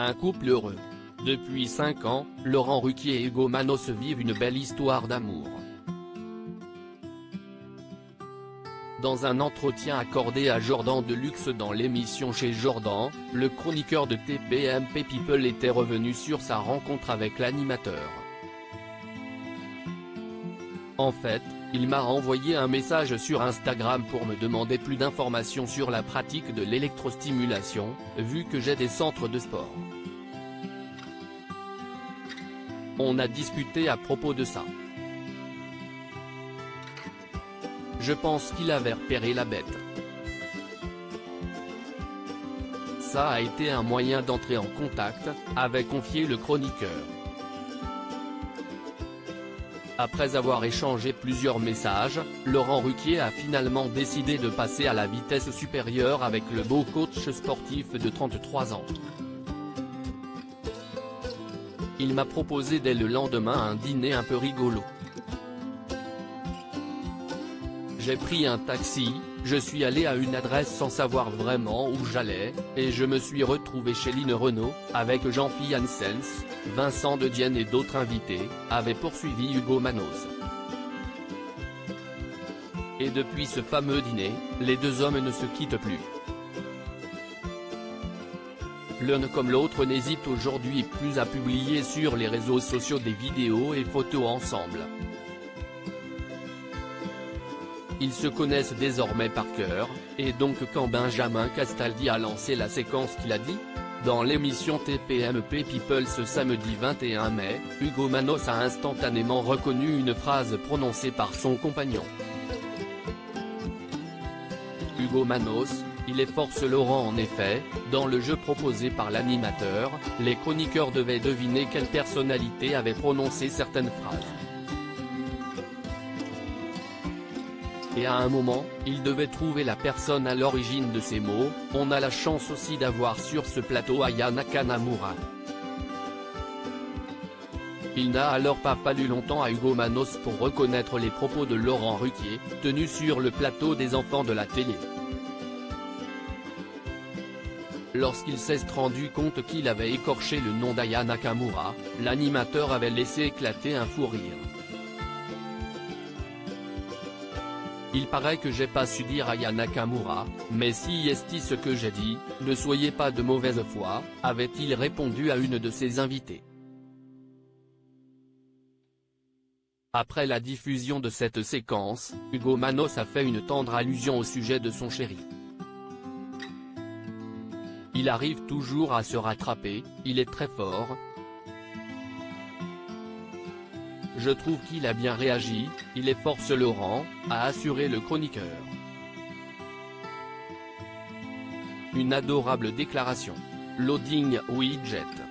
Un couple heureux. Depuis 5 ans, Laurent Ruquier et Hugo Manos vivent une belle histoire d'amour. Dans un entretien accordé à Jordan Deluxe dans l'émission Chez Jordan, le chroniqueur de TPMP People était revenu sur sa rencontre avec l'animateur. En fait, il m'a envoyé un message sur Instagram pour me demander plus d'informations sur la pratique de l'électrostimulation, vu que j'ai des centres de sport. On a discuté à propos de ça. Je pense qu'il avait repéré la bête. Ça a été un moyen d'entrer en contact, avait confié le chroniqueur. Après avoir échangé plusieurs messages, Laurent Ruquier a finalement décidé de passer à la vitesse supérieure avec le beau coach sportif de 33 ans. Il m'a proposé dès le lendemain un dîner un peu rigolo. J'ai pris un taxi, je suis allé à une adresse sans savoir vraiment où j'allais, et je me suis retrouvé chez Line Renaud, avec Jean-Philippe Janssens, Vincent De Dienne et d'autres invités, avait poursuivi Hugo Manos. Et depuis ce fameux dîner, les deux hommes ne se quittent plus. L'un comme l'autre n'hésite aujourd'hui plus à publier sur les réseaux sociaux des vidéos et photos ensemble. Ils se connaissent désormais par cœur, et donc quand Benjamin Castaldi a lancé la séquence qu'il a dit, dans l'émission TPMP People ce samedi 21 mai, Hugo Manos a instantanément reconnu une phrase prononcée par son compagnon. Hugo Manos, il est force Laurent en effet, dans le jeu proposé par l'animateur, les chroniqueurs devaient deviner quelle personnalité avait prononcé certaines phrases. Et à un moment, il devait trouver la personne à l'origine de ces mots. On a la chance aussi d'avoir sur ce plateau Aya Nakamura. Il n'a alors pas fallu longtemps à Hugo Manos pour reconnaître les propos de Laurent Ruquier, tenus sur le plateau des enfants de la télé. Lorsqu'il s'est rendu compte qu'il avait écorché le nom d'Aya Nakamura, l'animateur avait laissé éclater un fou rire. Il paraît que j'ai pas su dire Aya Nakamura, mais si est ce que j'ai dit, ne soyez pas de mauvaise foi, avait-il répondu à une de ses invitées. Après la diffusion de cette séquence, Hugo Manos a fait une tendre allusion au sujet de son chéri. Il arrive toujours à se rattraper, il est très fort. Je trouve qu'il a bien réagi, il est force Laurent, a assuré le chroniqueur. Une adorable déclaration. Loading Widget.